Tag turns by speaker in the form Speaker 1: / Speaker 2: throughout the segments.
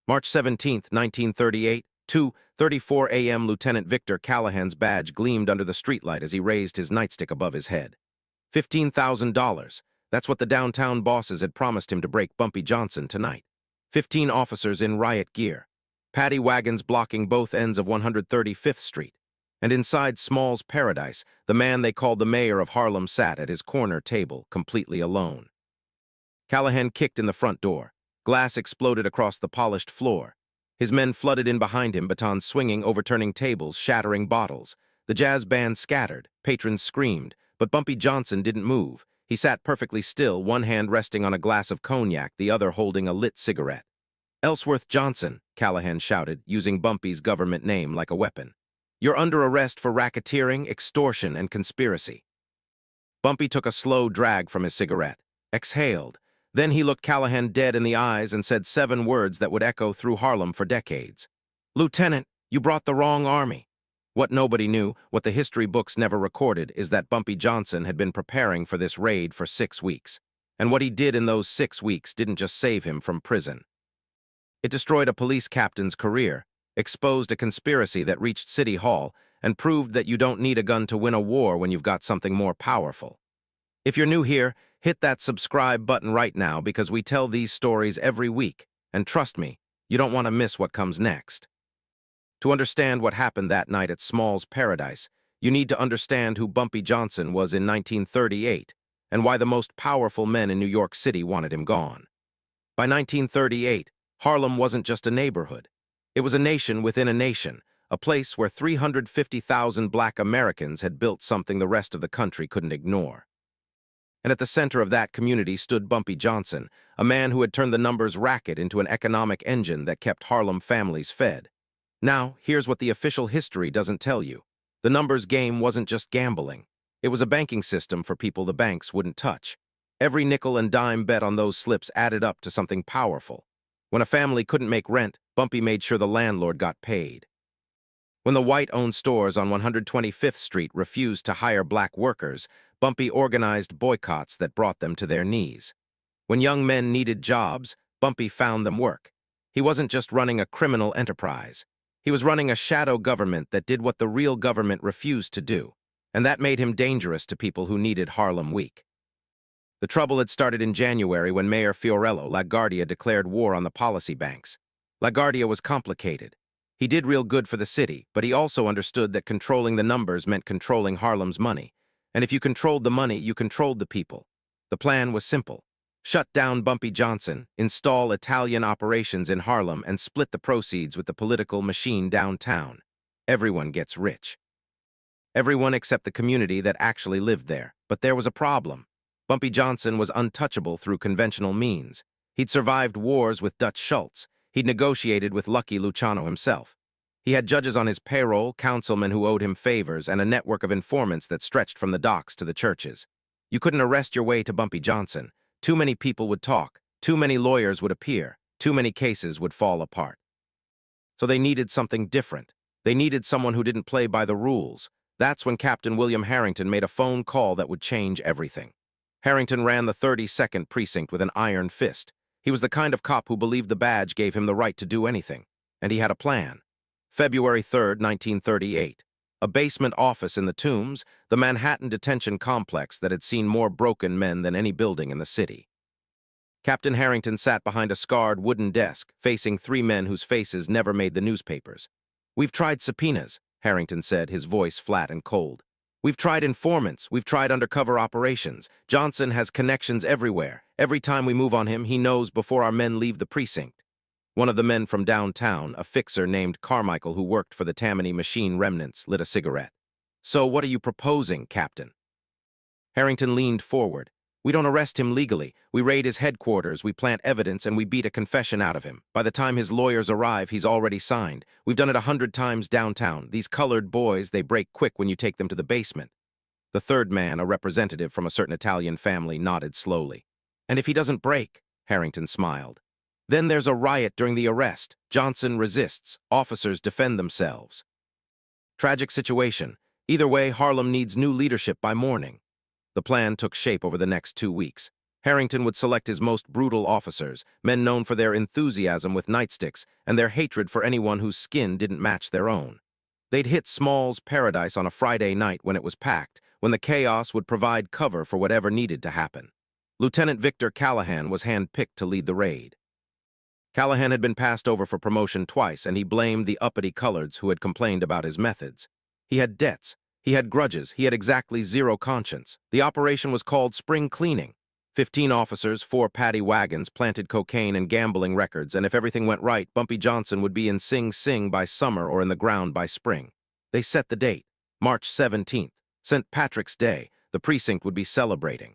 Speaker 1: March 17, 1938, 2:34 a.m. Lieutenant Victor Callahan's badge gleamed under the streetlight as he raised his nightstick above his head. $15,000. That's what the downtown bosses had promised him to break Bumpy Johnson tonight. 15 officers in riot gear. Paddy wagons blocking both ends of 135th Street. And inside Small's paradise, the man they called the mayor of Harlem sat at his corner table, completely alone. Callahan kicked in the front door. Glass exploded across the polished floor. His men flooded in behind him, batons swinging, overturning tables, shattering bottles. The jazz band scattered. Patrons screamed. But Bumpy Johnson didn't move. He sat perfectly still, one hand resting on a glass of cognac, the other holding a lit cigarette. "Ellsworth Johnson," Callahan shouted, using Bumpy's government name like a weapon. "You're under arrest for racketeering, extortion, and conspiracy." Bumpy took a slow drag from his cigarette, exhaled. Then he looked Callahan dead in the eyes and said 7 words that would echo through Harlem for decades. "Lieutenant, you brought the wrong army." What nobody knew, what the history books never recorded, is that Bumpy Johnson had been preparing for this raid for 6 weeks. And what he did in those 6 weeks didn't just save him from prison. It destroyed a police captain's career, exposed a conspiracy that reached City Hall, and proved that you don't need a gun to win a war when you've got something more powerful. If you're new here, hit that subscribe button right now because we tell these stories every week, and trust me, you don't want to miss what comes next. To understand what happened that night at Small's paradise, you need to understand who Bumpy Johnson was in 1938 and why the most powerful men in New York City wanted him gone. By 1938, Harlem wasn't just a neighborhood. It was a nation within a nation, a place where 350,000 black Americans had built something the rest of the country couldn't ignore. And at the center of that community stood Bumpy Johnson, a man who had turned the numbers racket into an economic engine that kept Harlem families fed. Now, here's what the official history doesn't tell you. The numbers game wasn't just gambling. It was a banking system for people the banks wouldn't touch. Every nickel and dime bet on those slips added up to something powerful. When a family couldn't make rent, Bumpy made sure the landlord got paid. When the white-owned stores on 125th Street refused to hire black workers, Bumpy organized boycotts that brought them to their knees. When young men needed jobs, Bumpy found them work. He wasn't just running a criminal enterprise. He was running a shadow government that did what the real government refused to do, and that made him dangerous to people who needed Harlem weak. The trouble had started in January when Mayor Fiorello LaGuardia declared war on the policy banks. LaGuardia was complicated. He did real good for the city, but he also understood that controlling the numbers meant controlling Harlem's money. And if you controlled the money, you controlled the people. The plan was simple. Shut down Bumpy Johnson, install Italian operations in Harlem, and split the proceeds with the political machine downtown. Everyone gets rich. Everyone except the community that actually lived there. But there was a problem. Bumpy Johnson was untouchable through conventional means. He'd survived wars with Dutch Schultz. He'd negotiated with Lucky Luciano himself. He had judges on his payroll, councilmen who owed him favors, and a network of informants that stretched from the docks to the churches. You couldn't arrest your way to Bumpy Johnson. Too many people would talk, too many lawyers would appear, too many cases would fall apart. So they needed something different. They needed someone who didn't play by the rules. That's when Captain William Harrington made a phone call that would change everything. Harrington ran the 32nd Precinct with an iron fist. He was the kind of cop who believed the badge gave him the right to do anything. And he had a plan. February 3rd, 1938. A basement office in the Tombs, the Manhattan detention complex that had seen more broken men than any building in the city. Captain Harrington sat behind a scarred wooden desk, facing 3 men whose faces never made the newspapers. "We've tried subpoenas," Harrington said, his voice flat and cold. "We've tried informants, we've tried undercover operations. Johnson has connections everywhere. Every time we move on him, he knows before our men leave the precinct." One of the men from downtown, a fixer named Carmichael who worked for the Tammany machine remnants, lit a cigarette. "So what are you proposing, Captain?" Harrington leaned forward. "We don't arrest him legally. We raid his headquarters, we plant evidence, and we beat a confession out of him. By the time his lawyers arrive, he's already signed. We've done it 100 times downtown. These colored boys, they break quick when you take them to the basement." The third man, a representative from a certain Italian family, nodded slowly. "And if he doesn't break?" Harrington smiled. "Then there's a riot during the arrest. Johnson resists. Officers defend themselves." Tragic situation. Either way, Harlem needs new leadership by morning. The plan took shape over the next 2 weeks. Harrington would select his most brutal officers, men known for their enthusiasm with nightsticks and their hatred for anyone whose skin didn't match their own. They'd hit Small's Paradise on a Friday night when it was packed, when the chaos would provide cover for whatever needed to happen. Lieutenant Victor Callahan was handpicked to lead the raid. Callahan had been passed over for promotion twice, and he blamed the uppity coloreds who had complained about his methods. He had debts. He had grudges. He had exactly zero conscience. The operation was called spring cleaning. 15 officers, 4 paddy wagons, planted cocaine and gambling records, and if everything went right, Bumpy Johnson would be in Sing Sing by summer or in the ground by spring. They set the date, March 17th, St. Patrick's Day. The precinct would be celebrating.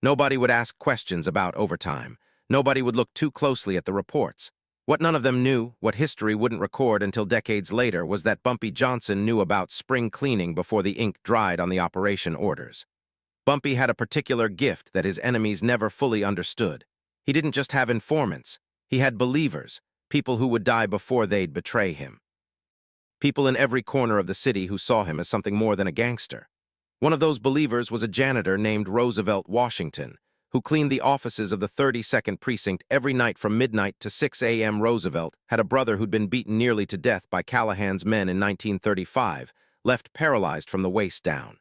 Speaker 1: Nobody would ask questions about overtime. Nobody would look too closely at the reports. What none of them knew, what history wouldn't record until decades later, was that Bumpy Johnson knew about spring cleaning before the ink dried on the operation orders. Bumpy had a particular gift that his enemies never fully understood. He didn't just have informants. He had believers, people who would die before they'd betray him. People in every corner of the city who saw him as something more than a gangster. One of those believers was a janitor named Roosevelt Washington, who cleaned the offices of the 32nd Precinct every night from midnight to 6 a.m. Roosevelt had a brother who'd been beaten nearly to death by Callahan's men in 1935, left paralyzed from the waist down.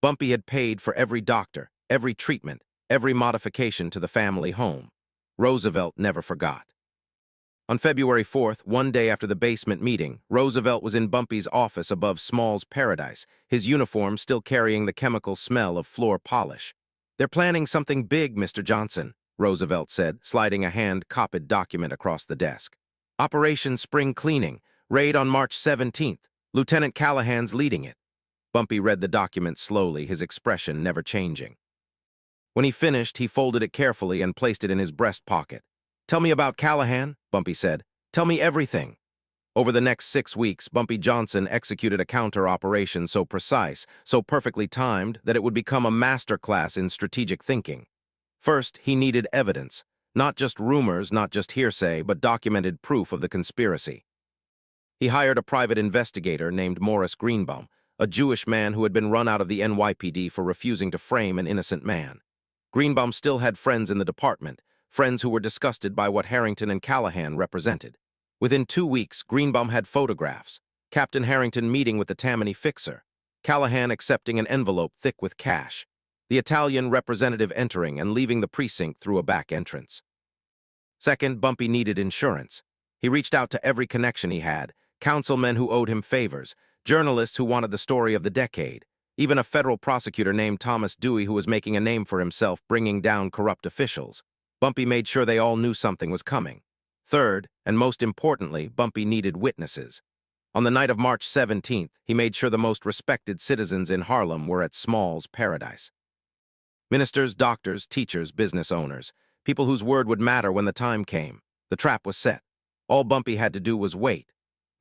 Speaker 1: Bumpy had paid for every doctor, every treatment, every modification to the family home. Roosevelt never forgot. On February 4th, one day after the basement meeting, Roosevelt was in Bumpy's office above Small's Paradise, his uniform still carrying the chemical smell of floor polish. "They're planning something big, Mr. Johnson," Roosevelt said, sliding a hand-copied document across the desk. "Operation Spring Cleaning, raid on March 17th. Lieutenant Callahan's leading it." Bumpy read the document slowly, his expression never changing. When he finished, he folded it carefully and placed it in his breast pocket. "Tell me about Callahan," Bumpy said. "Tell me everything." Over the next 6 weeks, Bumpy Johnson executed a counter-operation so precise, so perfectly timed, that it would become a masterclass in strategic thinking. First, he needed evidence. Not just rumors, not just hearsay, but documented proof of the conspiracy. He hired a private investigator named Morris Greenbaum, a Jewish man who had been run out of the NYPD for refusing to frame an innocent man. Greenbaum still had friends in the department, friends who were disgusted by what Harrington and Callahan represented. Within 2 weeks, Greenbaum had photographs. Captain Harrington meeting with the Tammany fixer. Callahan accepting an envelope thick with cash. The Italian representative entering and leaving the precinct through a back entrance. Second, Bumpy needed insurance. He reached out to every connection he had, councilmen who owed him favors, journalists who wanted the story of the decade, even a federal prosecutor named Thomas Dewey who was making a name for himself bringing down corrupt officials. Bumpy made sure they all knew something was coming. Third, and most importantly, Bumpy needed witnesses. On the night of March 17th, he made sure the most respected citizens in Harlem were at Small's Paradise. Ministers, doctors, teachers, business owners, people whose word would matter when the time came. The trap was set. All Bumpy had to do was wait.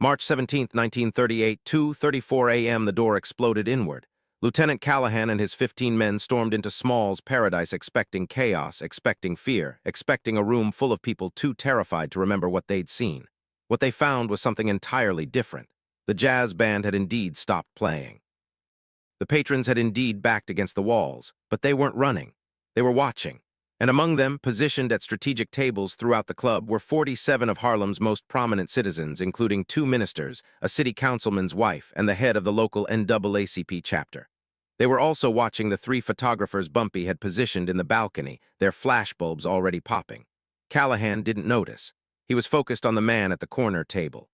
Speaker 1: March 17, 1938, 2:34 a.m. the door exploded inward. Lieutenant Callahan and his 15 men stormed into Small's Paradise expecting chaos, expecting fear, expecting a room full of people too terrified to remember what they'd seen. What they found was something entirely different. The jazz band had indeed stopped playing. The patrons had indeed backed against the walls, but they weren't running. They were watching. And among them, positioned at strategic tables throughout the club, were 47 of Harlem's most prominent citizens, including 2 ministers, a city councilman's wife, and the head of the local NAACP chapter. They were also watching the 3 photographers Bumpy had positioned in the balcony, their flashbulbs already popping. Callahan didn't notice. He was focused on the man at the corner table.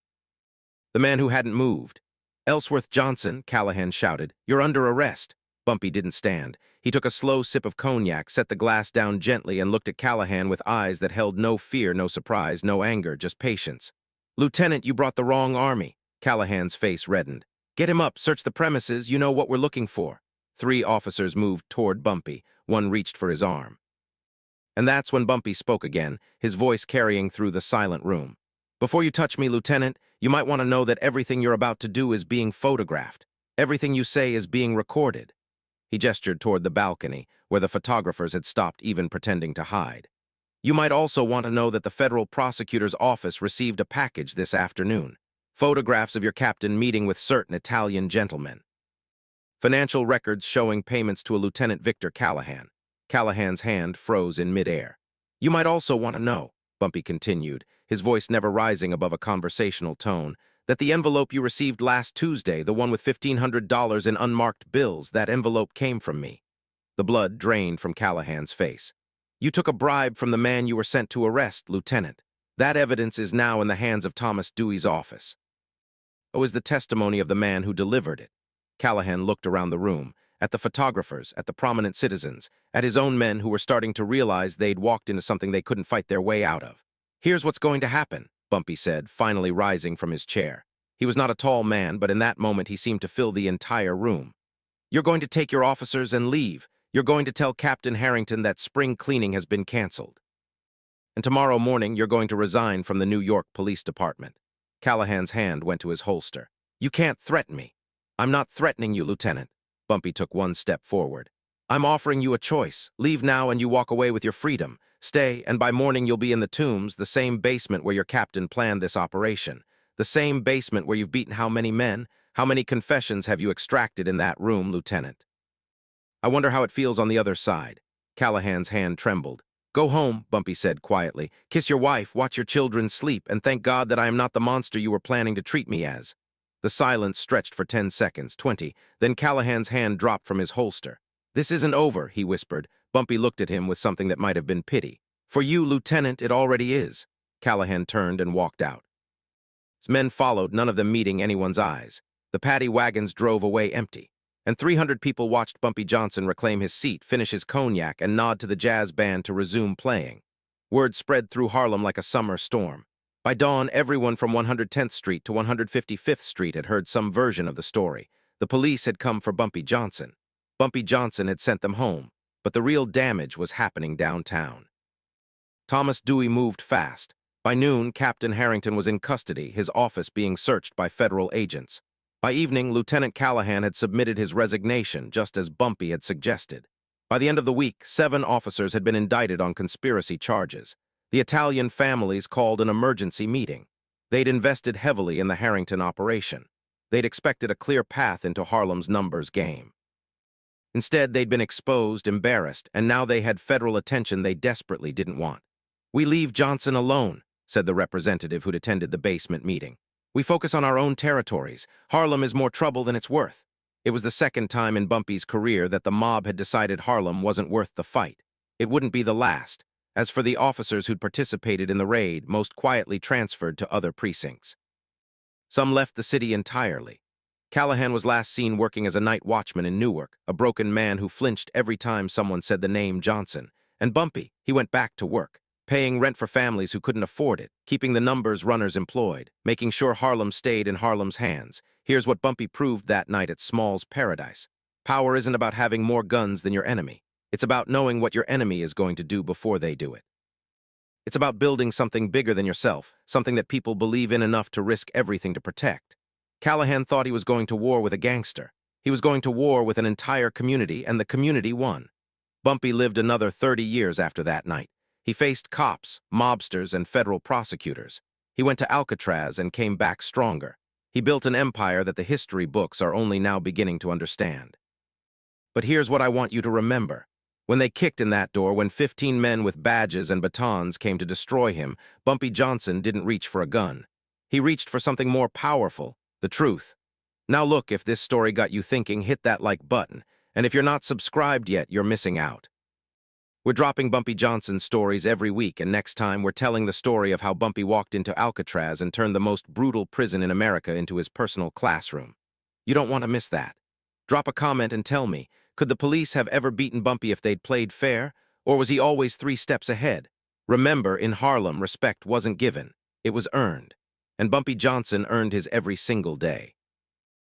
Speaker 1: The man who hadn't moved. "Ellsworth Johnson," Callahan shouted, "you're under arrest." Bumpy didn't stand. He took a slow sip of cognac, set the glass down gently, and looked at Callahan with eyes that held no fear, no surprise, no anger, just patience. "Lieutenant, you brought the wrong army." Callahan's face reddened. "Get him up, search the premises, you know what we're looking for." 3 officers moved toward Bumpy. One reached for his arm. And that's when Bumpy spoke again, his voice carrying through the silent room. "Before you touch me, Lieutenant, you might want to know that everything you're about to do is being photographed. Everything you say is being recorded." He gestured toward the balcony, where the photographers had stopped even pretending to hide. "You might also want to know that the federal prosecutor's office received a package this afternoon. Photographs of your captain meeting with certain Italian gentlemen. Financial records showing payments to a Lieutenant Victor Callahan. Callahan's hand froze in midair. You might also want to know, Bumpy continued, his voice never rising above a conversational tone, that the envelope you received last Tuesday, the one with $1,500 in unmarked bills, that envelope came from me. The blood drained from Callahan's face. You took a bribe from the man you were sent to arrest, Lieutenant. That evidence is now in the hands of Thomas Dewey's office. Is the testimony of the man who delivered it. Callahan looked around the room, at the photographers, at the prominent citizens, at his own men who were starting to realize they'd walked into something they couldn't fight their way out of. Here's what's going to happen, Bumpy said, finally rising from his chair. He was not a tall man, but in that moment he seemed to fill the entire room. You're going to take your officers and leave. You're going to tell Captain Harrington that spring cleaning has been canceled. And tomorrow morning you're going to resign from the New York Police Department. Callahan's hand went to his holster. You can't threaten me. I'm not threatening you, Lieutenant. Bumpy took one step forward. I'm offering you a choice. Leave now and you walk away with your freedom. Stay, and by morning you'll be in the Tombs, the same basement where your captain planned this operation. The same basement where you've beaten how many men? How many confessions have you extracted in that room, Lieutenant? I wonder how it feels on the other side. Callahan's hand trembled. Go home, Bumpy said quietly. Kiss your wife, watch your children sleep, and thank God that I am not the monster you were planning to treat me as. The silence stretched for 10 seconds, 20. Then Callahan's hand dropped from his holster. This isn't over, he whispered. Bumpy looked at him with something that might have been pity. For you, Lieutenant, it already is. Callahan turned and walked out. His men followed, none of them meeting anyone's eyes. The paddy wagons drove away empty. And 300 people watched Bumpy Johnson reclaim his seat, finish his cognac, and nod to the jazz band to resume playing. Word spread through Harlem like a summer storm. By dawn, everyone from 110th Street to 155th Street had heard some version of the story. The police had come for Bumpy Johnson. Bumpy Johnson had sent them home, but the real damage was happening downtown. Thomas Dewey moved fast. By noon, Captain Harrington was in custody, his office being searched by federal agents. By evening, Lieutenant Callahan had submitted his resignation, just as Bumpy had suggested. By the end of the week, 7 officers had been indicted on conspiracy charges. The Italian families called an emergency meeting. They'd invested heavily in the Harrington operation. They'd expected a clear path into Harlem's numbers game. Instead, they'd been exposed, embarrassed, and now they had federal attention they desperately didn't want. We leave Johnson alone, said the representative who'd attended the basement meeting. We focus on our own territories. Harlem is more trouble than it's worth. It was the second time in Bumpy's career that the mob had decided Harlem wasn't worth the fight. It wouldn't be the last. As for the officers who'd participated in the raid, most quietly transferred to other precincts. Some left the city entirely. Callahan was last seen working as a night watchman in Newark, a broken man who flinched every time someone said the name Johnson. And Bumpy, he went back to work, paying rent for families who couldn't afford it, keeping the numbers runners employed, making sure Harlem stayed in Harlem's hands. Here's what Bumpy proved that night at Small's Paradise. Power isn't about having more guns than your enemy. It's about knowing what your enemy is going to do before they do it. It's about building something bigger than yourself, something that people believe in enough to risk everything to protect. Callahan thought he was going to war with a gangster. He was going to war with an entire community, and the community won. Bumpy lived another 30 years after that night. He faced cops, mobsters, and federal prosecutors. He went to Alcatraz and came back stronger. He built an empire that the history books are only now beginning to understand. But here's what I want you to remember. When they kicked in that door, when 15 men with badges and batons came to destroy him, Bumpy Johnson didn't reach for a gun. He reached for something more powerful, the truth. Now look, if this story got you thinking, hit that like button. And if you're not subscribed yet, you're missing out. We're dropping Bumpy Johnson stories every week, and next time we're telling the story of how Bumpy walked into Alcatraz and turned the most brutal prison in America into his personal classroom. You don't want to miss that. Drop a comment and tell me, could the police have ever beaten Bumpy if they'd played fair, or was he always 3 steps ahead? Remember, in Harlem, respect wasn't given, it was earned. And Bumpy Johnson earned his every single day.